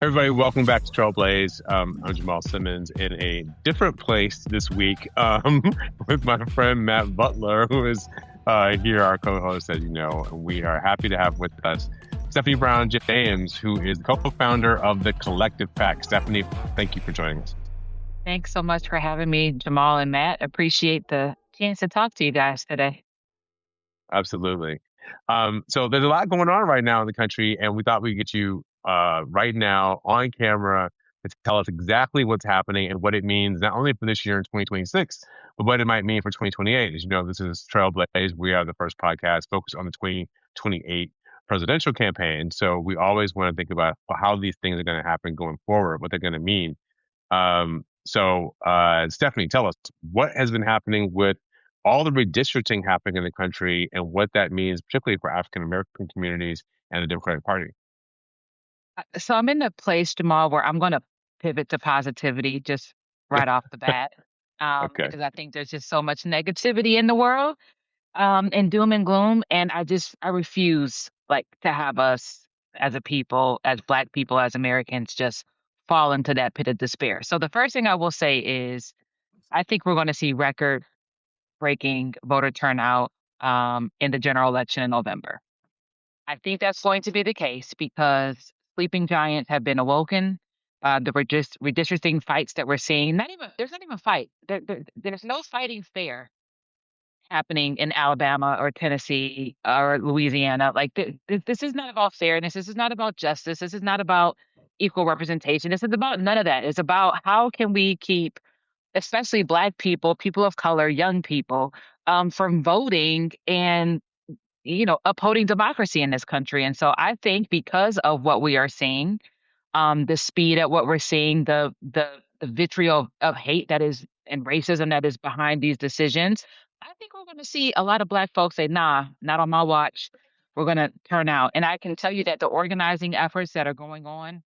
Everybody, welcome back to Trailblaze. I'm Jamal Simmons in a different place this week with my friend Matt Butler, who is here, our co-host, as you know. And we are happy to have with us Stefanie Brown James, who is co-founder of the Collective PAC. Stefanie, thank you for joining us. Thanks so much for having me, Jamal and Matt. Appreciate the chance to talk to you guys today. Absolutely. So there's a lot going on right now in the country, and we thought we'd get you right now on camera to tell us exactly what's happening and what it means, not only for this year in 2026, but what it might mean for 2028. As you know, this is Trailblaze. We are the first podcast focused on the 2028 presidential campaign. So we always want to think about how these things are going to happen going forward, what they're going to mean. Stefanie, tell us what has been happening with all the redistricting happening in the country and what that means, particularly for African American communities and the Democratic Party. So I'm in a place, Jamal, where I'm going to pivot to positivity just right off the bat, Okay. because I think there's just so much negativity in the world, and doom and gloom, and I refuse to have us as a people, as Black people, as Americans, just fall into that pit of despair. So the first thing I will say is, I think we're going to see record-breaking voter turnout in the general election in November. I think that's going to be the case because sleeping giants have been awoken. The redistricting fights that we're seeing, there's not even a fight. There's no fighting fair happening in Alabama or Tennessee or Louisiana. This is not about fairness. This is not about justice. This is not about equal representation. This is about none of that. It's about how can we keep, especially Black people, people of color, young people, from voting and upholding democracy in this country. And so I think because of what we are seeing, the speed at what we're seeing, the vitriol of hate that is and racism that is behind these decisions, I think we're going to see a lot of Black folks say, nah, not on my watch. We're going to turn out. And I can tell you that the organizing efforts that are going on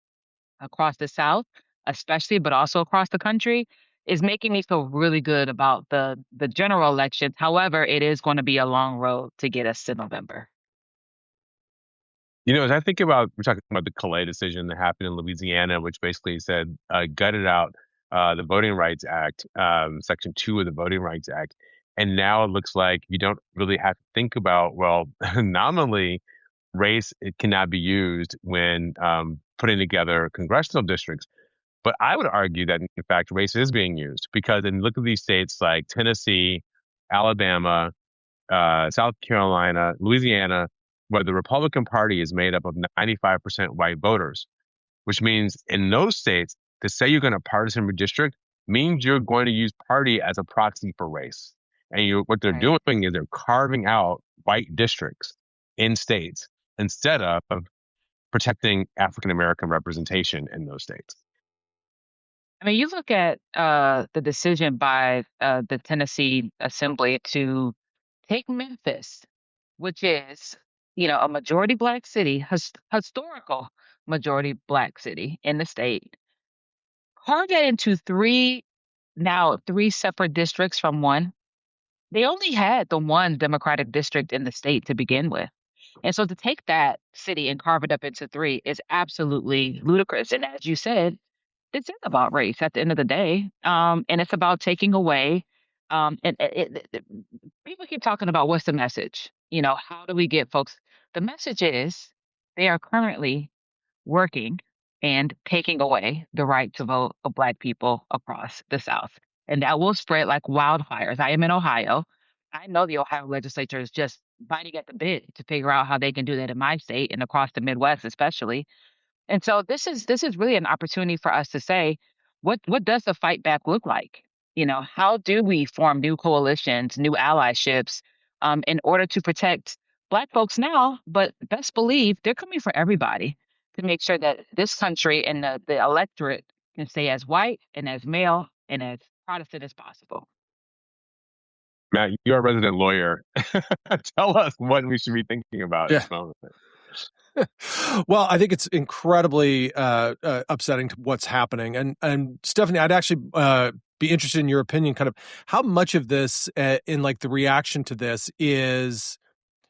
across the South, especially, but also across the country, is making me feel really good about the general elections. However, it is going to be a long road to get us to November. As I think we're talking about the Calais decision that happened in Louisiana, which basically said, gutted out the Voting Rights Act, Section 2 of the Voting Rights Act. And now it looks like you don't really have to think about, well, nominally, race it cannot be used when putting together congressional districts. But I would argue that, in fact, race is being used because then look at these states like Tennessee, Alabama, South Carolina, Louisiana, where the Republican Party is made up of 95% white voters, which means in those states, to say you're going to partisan redistrict means you're going to use party as a proxy for race. And what they're Right. doing is they're carving out white districts in states instead of protecting African American representation in those states. I mean, you look at the decision by the Tennessee Assembly to take Memphis, which is, a majority Black city, historical majority Black city in the state, carve that into three separate districts from one. They only had the one Democratic district in the state to begin with. And so to take that city and carve it up into three is absolutely ludicrous. And as you said, this is about race at the end of the day. And it's about taking away, people keep talking about what's the message? How do we get folks? The message is they are currently working and taking away the right to vote of Black people across the South. And that will spread like wildfires. I am in Ohio. I know the Ohio legislature is just biting at the bit to figure out how they can do that in my state and across the Midwest, especially. And so this is really an opportunity for us to say, what does the fight back look like? How do we form new coalitions, new allyships, in order to protect Black folks now? But best believe they're coming for everybody to make sure that this country and the electorate can stay as white and as male and as Protestant as possible. Matt, you're a resident lawyer. Tell us what we should be thinking about at this moment. Well, I think it's incredibly upsetting to what's happening. And Stefanie, I'd actually be interested in your opinion, kind of how much of this in like the reaction to this is,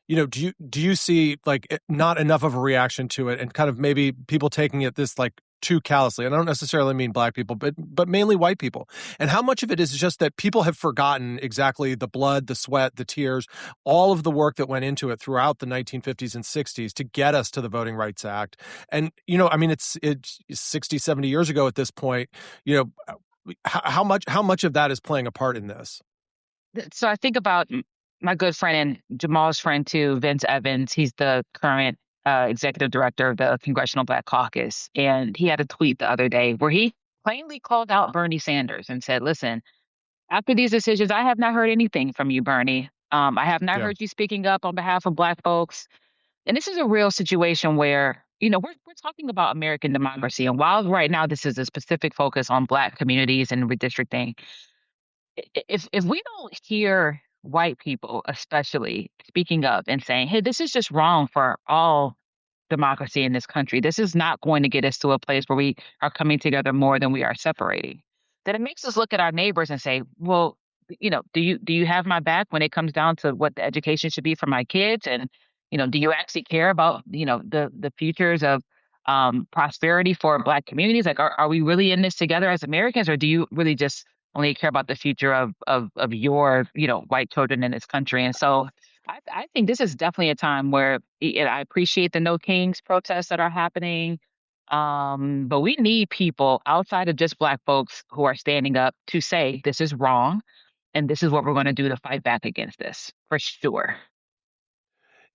do you see like not enough of a reaction to it and kind of maybe people taking it this like too callously, and I don't necessarily mean black people, but mainly white people, and how much of it is just that people have forgotten exactly the blood, the sweat, the tears, all of the work that went into it throughout the 1950s and 60s to get us to the Voting Rights Act. And, I mean, it's 60, 70 years ago at this point, how much of that is playing a part in this? So I think about my good friend and Jamal's friend too, Vince Evans. He's the current executive director of the Congressional Black Caucus. And he had a tweet the other day where he plainly called out Bernie Sanders and said, listen, after these decisions, I have not heard anything from you, Bernie. I have not Yeah. heard you speaking up on behalf of Black folks. And this is a real situation where, we're talking about American democracy. And while right now this is a specific focus on Black communities and redistricting, if we don't hear white people, especially speaking up and saying, hey, this is just wrong for all democracy in this country. This is not going to get us to a place where we are coming together more than we are separating. Then it makes us look at our neighbors and say, well, do you have my back when it comes down to what the education should be for my kids? And, do you actually care about, the futures of prosperity for Black communities? Like, are we really in this together as Americans, or do you really just only care about the future of your, white children in this country? And so I think this is definitely a time where I appreciate the No Kings protests that are happening. But we need people outside of just Black folks who are standing up to say this is wrong and this is what we're going to do to fight back against this for sure.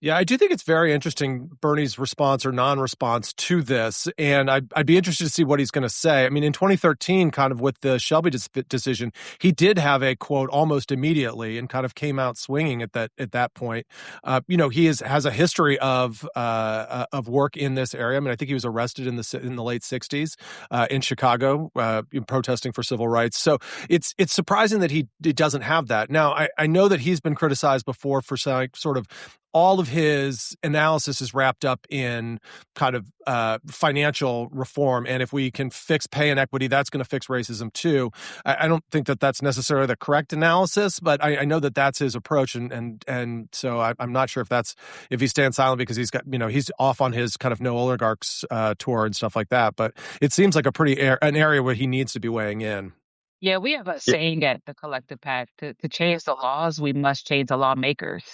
Yeah, I do think it's very interesting, Bernie's response or non-response to this, and I'd be interested to see what he's going to say. I mean, in 2013, kind of with the Shelby decision, he did have a quote almost immediately and kind of came out swinging at that point. He has a history of work in this area. I mean, I think he was arrested in the late 60s in Chicago, protesting for civil rights. So it's surprising that he doesn't have that. Now, I know that he's been criticized before for sort of all of his analysis is wrapped up in kind of financial reform. And if we can fix pay inequity, that's going to fix racism too. I don't think that that's necessarily the correct analysis, but I know that that's his approach. And so I'm not sure if he stands silent because he's got, he's off on his kind of no oligarchs tour and stuff like that. But it seems like an area where he needs to be weighing in. Yeah, we have a saying at the Collective PAC, to change the laws, we must change the lawmakers.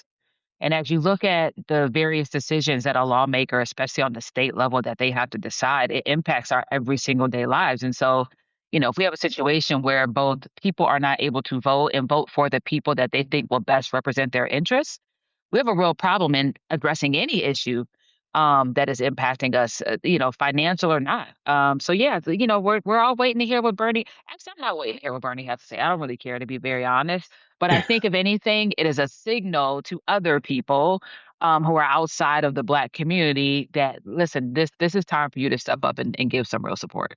And as you look at the various decisions that a lawmaker, especially on the state level, that they have to decide, it impacts our every single day lives. And so, if we have a situation where both people are not able to vote and vote for the people that they think will best represent their interests, we have a real problem in addressing any issue that is impacting us, financial or not. So yeah, we're all waiting to hear what Bernie. Actually, I'm not waiting to hear what Bernie has to say. I don't really care, to be very honest. But I think if anything, it is a signal to other people who are outside of the Black community that listen, this is time for you to step up and give some real support.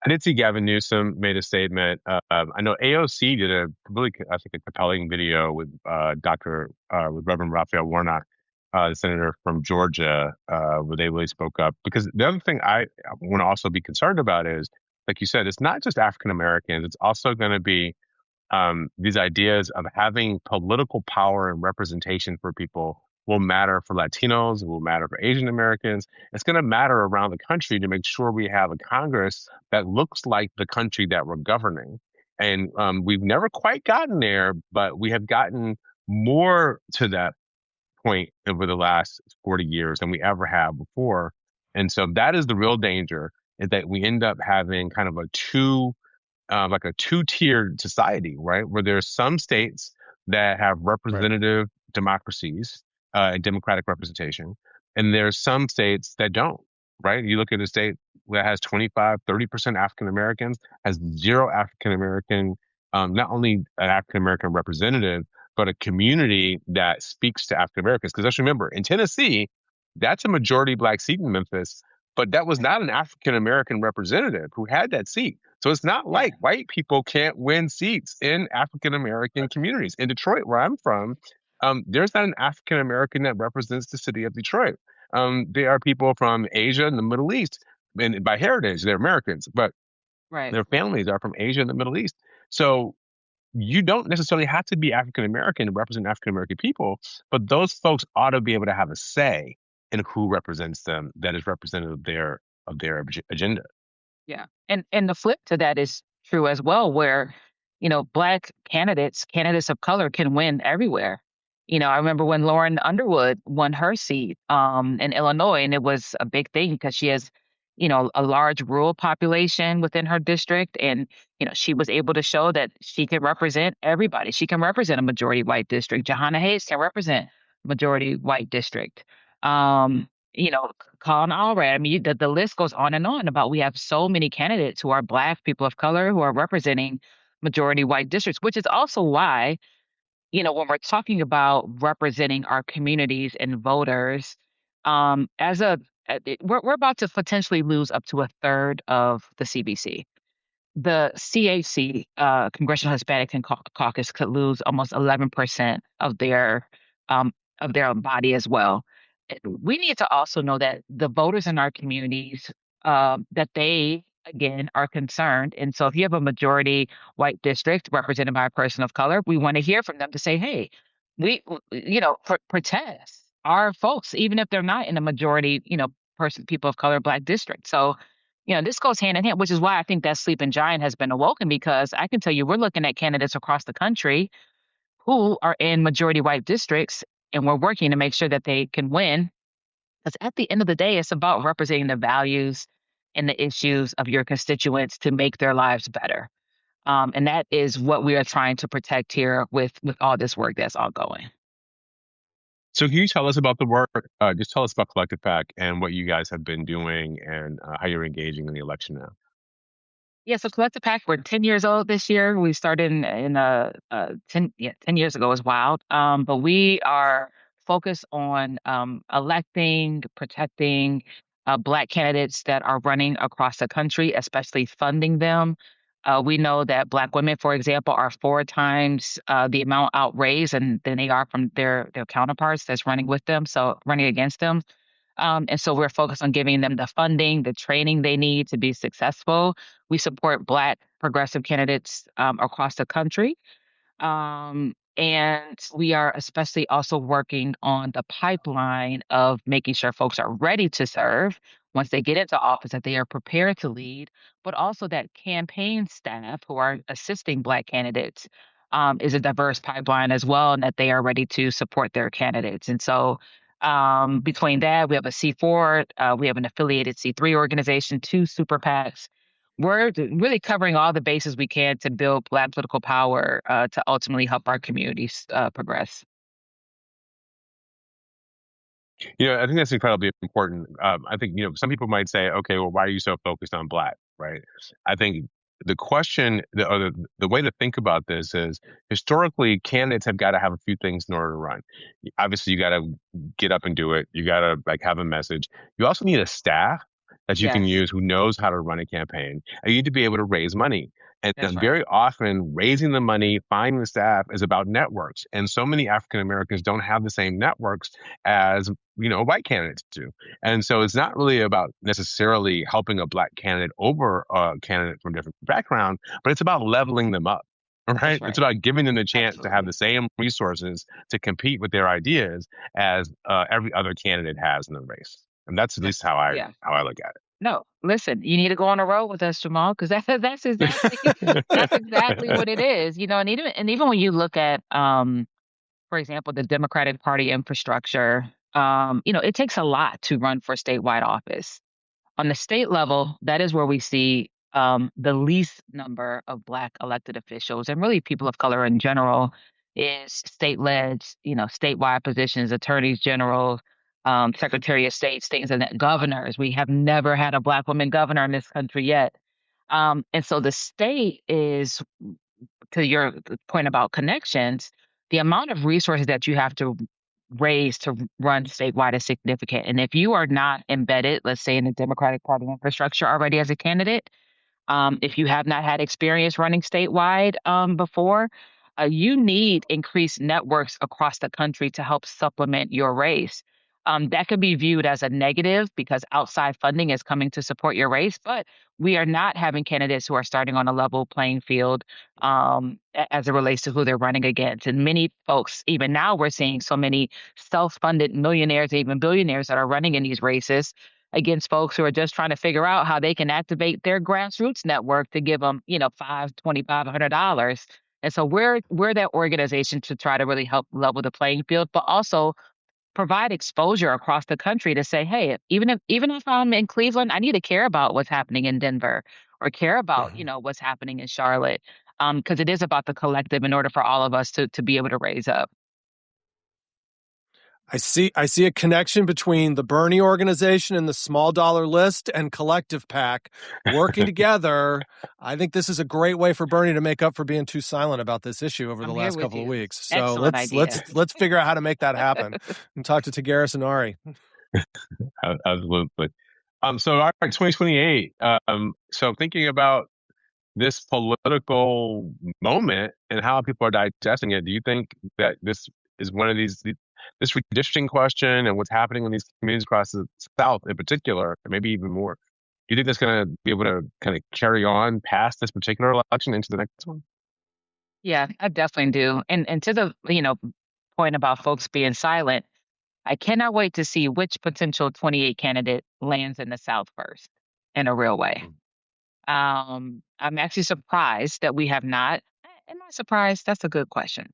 I did see Gavin Newsom made a statement. I know AOC did a really, I think, a compelling video with with Reverend Raphael Warnock, the senator from Georgia, where they really spoke up. Because the other thing I want to also be concerned about is, like you said, it's not just African Americans. It's also going to be these ideas of having political power and representation for people will matter for Latinos, it will matter for Asian Americans. It's going to matter around the country to make sure we have a Congress that looks like the country that we're governing. And we've never quite gotten there, but we have gotten more to that point over the last 40 years than we ever have before. And so that is the real danger, is that we end up having kind of a two-tiered society, right? Where there's some states that have representative democracies, democratic representation, and there's some states that don't, right? You look at a state that has 25, 30% African Americans, has zero African American, not only an African American representative, but a community that speaks to African Americans. Because let's remember, in Tennessee, that's a majority Black seat in Memphis, but that was not an African American representative who had that seat. So it's not like white people can't win seats in African American communities. In Detroit, where I'm from, there's not an African American that represents the city of Detroit. There are people from Asia and the Middle East, and by heritage, they're Americans, but their families are from Asia and the Middle East. So you don't necessarily have to be African American to represent African American people, but those folks ought to be able to have a say in who represents them that is representative of their of their agenda. Yeah. And the flip to that is true as well, where, Black candidates of color can win everywhere. I remember when Lauren Underwood won her seat in Illinois, and it was a big thing because she has, a large rural population within her district. And, she was able to show that she can represent everybody. She can represent a majority white district. Jahana Hayes can represent a majority white district. Um, Colin Allred. I mean, the list goes on and on about we have so many candidates who are Black, people of color, who are representing majority white districts, which is also why, when we're talking about representing our communities and voters, as we're about to potentially lose up to a third of the CBC. The CHC, Congressional Hispanic Caucus, could lose almost 11% um, of their body as well. We need to also know that the voters in our communities, that they again are concerned. And so, if you have a majority white district represented by a person of color, we want to hear from them to say, "Hey, protest our folks, even if they're not in a majority, people of color, Black district." So, this goes hand in hand, which is why I think that sleeping giant has been awoken, because I can tell you we're looking at candidates across the country who are in majority white districts, and we're working to make sure that they can win. Because at the end of the day, it's about representing the values and the issues of your constituents to make their lives better. And that is what we are trying to protect here with all this work that's ongoing. So can you tell us about the work? Just tell us about Collective PAC and what you guys have been doing and how you're engaging in the election now. Yeah, so Collective PAC, we're 10 years old this year. We started in 10 years ago is wild. But we are focused on electing, protecting Black candidates that are running across the country, especially funding them. We know that Black women, for example, are 4 times the amount outraised and than they are from their counterparts that's running with them, so running against them. And so we're focused on giving them the funding, the training they need to be successful. We support Black progressive candidates across the country. And we are especially also working on the pipeline of making sure folks are ready to serve once they get into office, that they are prepared to lead, but also that campaign staff who are assisting Black candidates is a diverse pipeline as well, and that they are ready to support their candidates. And so between that, we have a C4, we have an affiliated C3 organization, 2 super PACs. We're really covering all the bases we can to build Black political power to ultimately help our communities progress. I think that's incredibly important. I think, some people might say, okay, well, why are you so focused on Black, right? I think the question, or the way to think about this is, historically, candidates have got to have a few things in order to run. Obviously, you got to get up and do it. You got to have a message. You also need a staff that you can Yes, use who knows how to run a campaign. And you need to be able to raise money. And that's right. very often, raising the money, finding the staff is about networks. And so many African Americans don't have the same networks as white candidates do. And so it's not really about necessarily helping a Black candidate over a candidate from a different background, but it's about leveling them up. That's Right? It's right. about giving them the chance to have Absolutely. the same resources to compete with their ideas as every other candidate has in the race. And that's at least That's yeah. how I look at No, listen, you need to go on a road with us, Jamal, because that's exactly that's exactly it. what it is. And even when you look at for example, the Democratic Party infrastructure, it takes a lot to run for statewide office. On the state level, that is where we see the least number of Black elected officials, and really people of color in general, is state-led, statewide positions, attorneys general, secretary of states, things like that, governors. We have never had a Black woman governor in this country yet. And so the state is, to your point about connections, the amount of resources that you have to raise to run statewide is significant. And if you are not embedded, let's say in the Democratic Party infrastructure already as a candidate, if you have not had experience running statewide before, you need increased networks across the country to help supplement your race. That could be viewed as a negative because outside funding is coming to support your race, but we are not having candidates who are starting on a level playing field as it relates to who they're running against. And many folks, even now, we're seeing so many self funded millionaires, even billionaires that are running in these races. against folks who are just trying to figure out how they can activate their grassroots network to give them, $5, $25, $100. And so we're that organization to try to really help level the playing field, but also provide exposure across the country to say, hey, even if I'm in Cleveland, I need to care about what's happening in Denver or care about, what's happening in Charlotte. Because it is about the collective in order for all of us to be able to raise up. I see a connection between the Bernie organization and the small dollar list and Collective PAC working together. I think this is a great way for Bernie to make up for being too silent about this issue over the last couple of weeks. So Excellent idea. let's figure out how to make that happen and talk to Tigris and Ari. Absolutely. So all right, 2028. So thinking about this political moment and how people are digesting it, do you think that this is one of this redistricting question and what's happening in these communities across the South in particular, and maybe even more, do you think that's going to be able to kind of carry on past this particular election into the next one? Yeah, I definitely do. And to the, point about folks being silent, I cannot wait to see which potential 28 candidate lands in the South first in a real way. I'm actually surprised that we have not. Am I surprised? That's a good question.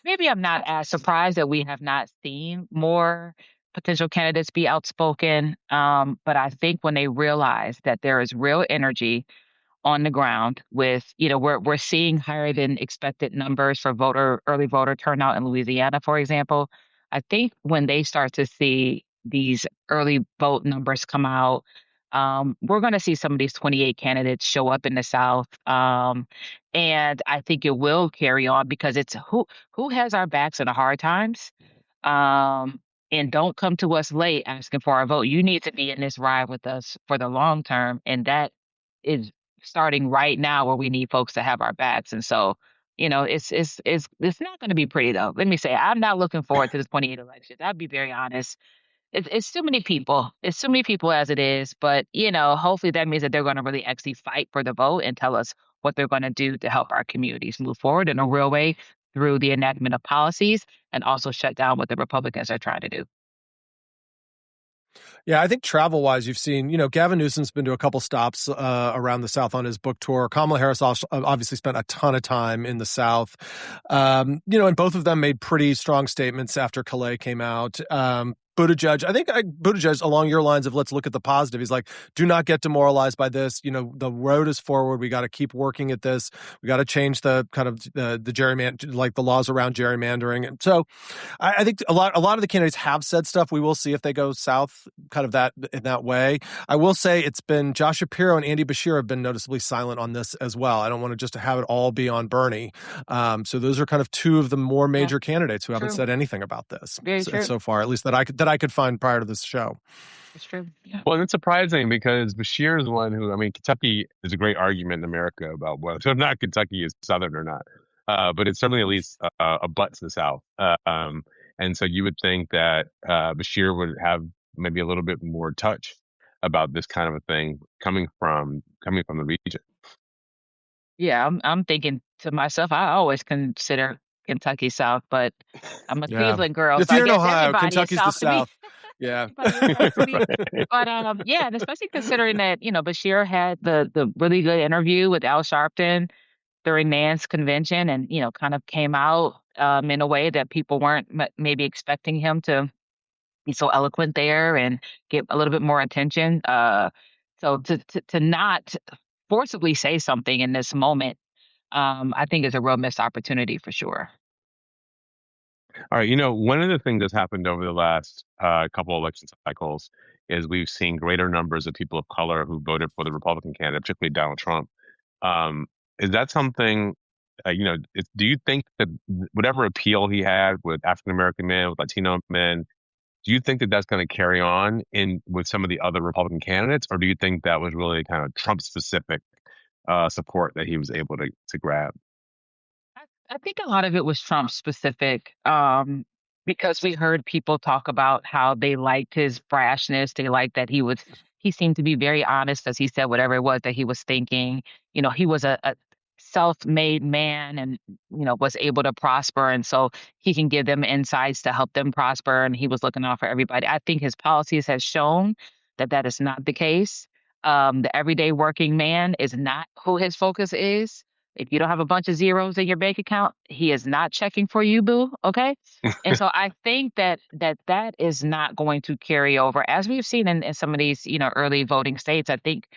Maybe I'm not as surprised that we have not seen more potential candidates be outspoken. But I think when they realize that there is real energy on the ground with, we're seeing higher than expected numbers for early voter turnout in Louisiana, for example. I think when they start to see these early vote numbers come out, we're going to see some of these 28 candidates show up in the South. And I think it will carry on because it's who has our backs in the hard times. And don't come to us late asking for our vote. You need to be in this ride with us for the long term. And that is starting right now where we need folks to have our backs. And so, it's not going to be pretty though. Let me say, I'm not looking forward to the 28 elections. I'll be very honest. It's too many people. It's too many people as it is. But, hopefully that means that they're going to really actually fight for the vote and tell us what they're going to do to help our communities move forward in a real way through the enactment of policies and also shut down what the Republicans are trying to do. Yeah, I think travel-wise, you've seen, Gavin Newsom's been to a couple stops around the South on his book tour. Kamala Harris also obviously spent a ton of time in the South. And both of them made pretty strong statements after Calais came out. Buttigieg, I think Buttigieg, along your lines of let's look at the positive. He's like, do not get demoralized by this. The road is forward. We got to keep working at this. We got to change the kind of the gerrymander, like the laws around gerrymandering. And so I think a lot of the candidates have said stuff. We will see if they go south kind of in that way. I will say it's been Josh Shapiro and Andy Bashir have been noticeably silent on this as well. I don't want to just have it all be on Bernie. So those are kind of two of the more major candidates who haven't said anything about this so far, at least that I could find prior to this show. It's true. Yeah. Well, it's surprising because Bashir is one who, Kentucky is a great argument in America about whether or not Kentucky is Southern or not. But it's certainly at least a butt to the South. And so you would think that Bashir would have maybe a little bit more touch about this kind of a thing coming from the region. Yeah, I'm thinking to myself, I always consider Kentucky South, but I'm a Cleveland girl. If so you're I in guess Ohio, everybody Kentucky's is the South. South. Yeah. But and especially considering that, Bashir had the really good interview with Al Sharpton during Nan's convention and, kind of came out in a way that people weren't maybe expecting him to be so eloquent there and get a little bit more attention. So to not forcibly say something in this moment, I think is a real missed opportunity for sure. All right. One of the things that's happened over the last couple election cycles is we've seen greater numbers of people of color who voted for the Republican candidate, particularly Donald Trump. Is that something, do you think that whatever appeal he had with African-American men, with Latino men, do you think that that's going to carry on with some of the other Republican candidates? Or do you think that was really kind of Trump-specific support that he was able to grab? I think a lot of it was Trump specific, because we heard people talk about how they liked his brashness. They liked that he seemed to be very honest as he said whatever it was that he was thinking. He was a self-made man and, was able to prosper. And so he can give them insights to help them prosper. And he was looking out for everybody. I think his policies has shown that that is not the case. The everyday working man is not who his focus is. If you don't have a bunch of zeros in your bank account, he is not checking for you, boo. Okay. And so I think that is not going to carry over as we've seen in some of these, early voting states. I think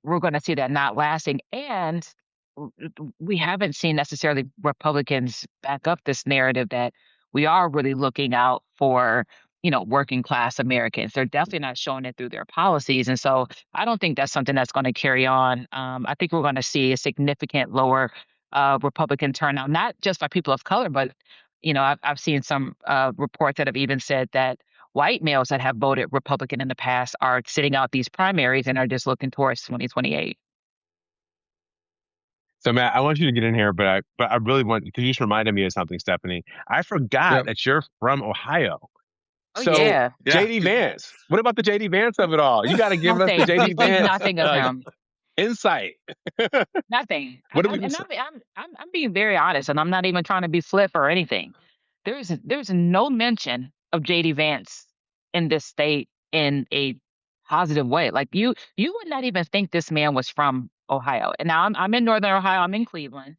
we're going to see that not lasting. And we haven't seen necessarily Republicans back up this narrative that we are really looking out for, working class Americans. They're definitely not showing it through their policies. And so I don't think that's something that's going to carry on. I think we're going to see a significant lower Republican turnout, not just by people of color, but, I've seen some reports that have even said that white males that have voted Republican in the past are sitting out these primaries and are just looking towards 2028. So Matt, I want you to get in here, but I really want, because you just reminded me of something, Stefanie. I forgot Yep. that you're from Ohio. Oh So yeah, JD Vance, what about the JD Vance of it all? You got to give us the nothing. JD We think Vance nothing of him. insight. Nothing. What do we? I'm being very honest, and I'm not even trying to be flip or anything. There's no mention of JD Vance in this state in a positive way. Like you would not even think this man was from Ohio. And now I'm in Northern Ohio. I'm in Cleveland.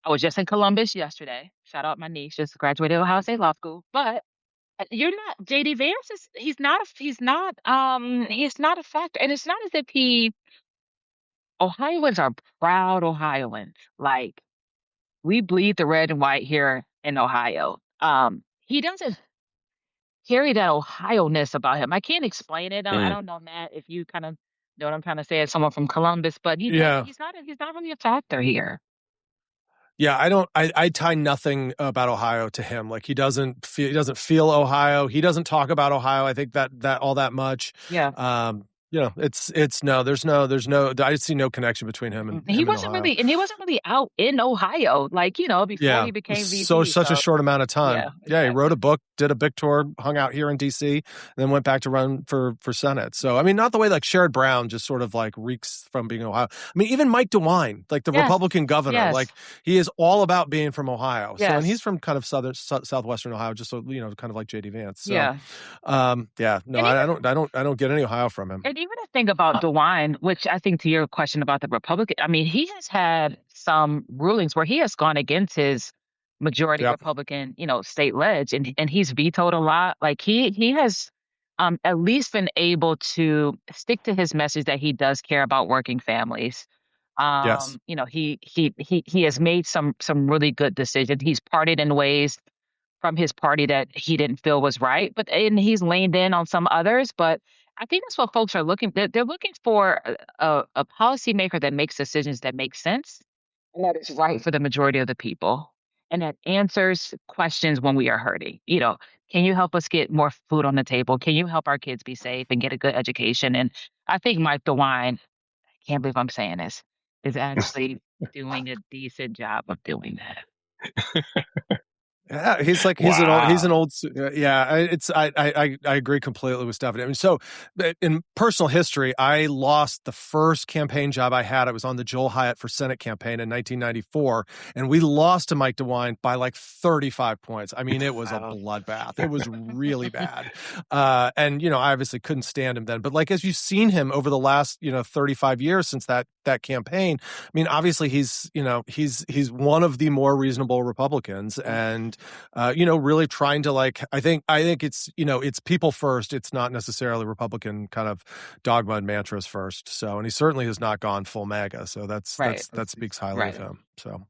I was just in Columbus yesterday. Shout out my niece, just graduated Ohio State Law School. But you're not JD Vance is he's not a factor. And it's not as if Ohioans are proud Ohioans. Like we bleed the red and white here in Ohio. He doesn't carry that Ohio-ness about him. I can't explain it. I Mm. don't know, Matt, if you kind of know what I'm trying to say as someone from Columbus, but Yeah. he's not really a factor here. Yeah, I tie nothing about Ohio to him. Like he doesn't feel Ohio. He doesn't talk about Ohio. I think that all that much. Yeah. It's no, there's no, I see no connection between him and He him and wasn't Ohio. really out in Ohio, like, before he became VP. Such a short amount of time. Yeah, Yeah, he wrote exactly. a book, did a big tour, hung out here in DC, and then went back to run for Senate. So I mean, not the way like Sherrod Brown just sort of like reeks from being Ohio. I mean, even Mike DeWine, like the Yes. Republican governor, Yes. like he is all about being from Ohio. So and Yes. he's from kind of southwestern Ohio, just so kind of like JD Vance. So Yeah. No, I don't get any Ohio from him. And even the thing about DeWine, which I think to your question about the Republican, I mean, he has had some rulings where he has gone against his majority Yep. Republican, state ledge, and he's vetoed a lot. Like he has at least been able to stick to his message that he does care about working families. Yes. He has made some really good decisions. He's partied in ways from his party that he didn't feel was right, and he's leaned in on some others. But I think that's what folks are looking. They're looking for a policymaker that makes decisions that make sense and that is right for the majority of the people, and that answers questions when we are hurting. Can you help us get more food on the table? Can you help our kids be safe and get a good education? And I think Mike DeWine, I can't believe I'm saying this, is actually doing a decent job of doing that. Yeah, he's an old yeah. I agree completely with Stefanie. I mean, so in personal history, I lost the first campaign job I had. I was on the Joel Hyatt for Senate campaign in 1994, and we lost to Mike DeWine by like 35 points. I mean, it was a bloodbath. It was really bad. And I obviously couldn't stand him then. But like as you've seen him over the last 35 years since that campaign, I mean, obviously he's one of the more reasonable Republicans and. Really trying to like, I think it's, it's people first. It's not necessarily Republican kind of dogma and mantras first. So, and he certainly has not gone full MAGA. So that speaks highly of him. So.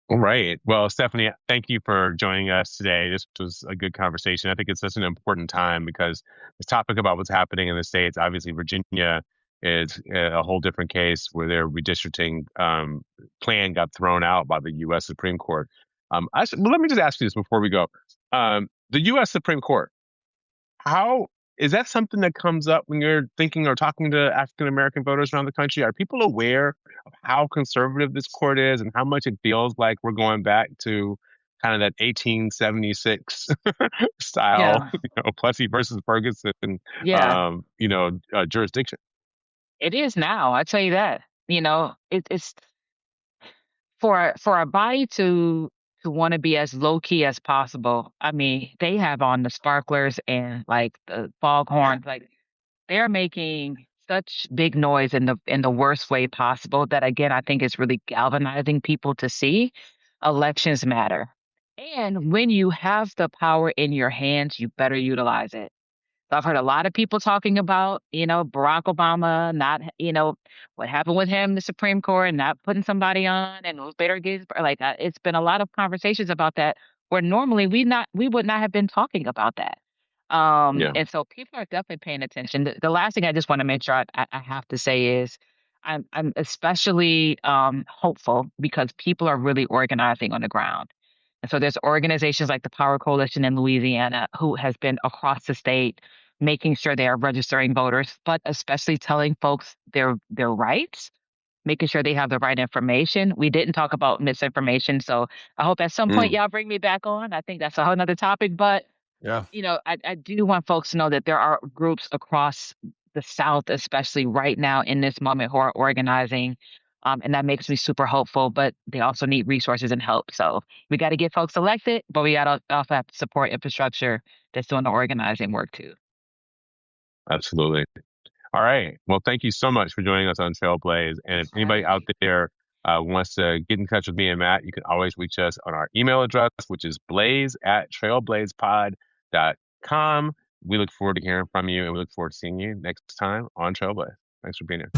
All right. Well, Stefanie, thank you for joining us today. This was a good conversation. I think it's such an important time because this topic about what's happening in the States, obviously Virginia is a whole different case where their redistricting plan got thrown out by the U.S. Supreme Court. Let me just ask you this before we go. The U.S. Supreme Court, how is that something that comes up when you're thinking or talking to African American voters around the country? Are people aware of how conservative this court is and how much it feels like we're going back to kind of that 1876 style, Plessy versus Ferguson, jurisdiction? It is now. I tell you that. It's for a body to want to be as low key as possible. I mean, they have on the sparklers and like the foghorns, like they're making such big noise in the worst way possible that again I think it's really galvanizing people to see elections matter. And when you have the power in your hands, you better utilize it. So I've heard a lot of people talking about, Barack Obama not, what happened with him, the Supreme Court, not putting somebody on, and Ruth Bader Ginsburg. Like it's been a lot of conversations about that, where normally we would not have been talking about that. Yeah. And so people are definitely paying attention. The last thing I just want to make sure I have to say is I'm especially hopeful because people are really organizing on the ground. And so there's organizations like the Power Coalition in Louisiana who has been across the state making sure they are registering voters, but especially telling folks their rights, making sure they have the right information. We didn't talk about misinformation, so I hope at some point Mm, y'all bring me back on. I think that's a whole nother topic, but Yeah. I do want folks to know that there are groups across the South, especially right now in this moment, who are organizing. And that makes me super hopeful, but they also need resources and help. So we got to get folks elected, but we got to also have to support infrastructure that's doing the organizing work too. absolutely. All right. Well, thank you so much for joining us on Trailblaze. And if anybody out there wants to get in touch with me and Matt, you can always reach us on our email address, which is blaze@trailblazepod.com. We look forward to hearing from you, and we look forward to seeing you next time on Trailblaze. Thanks for being here.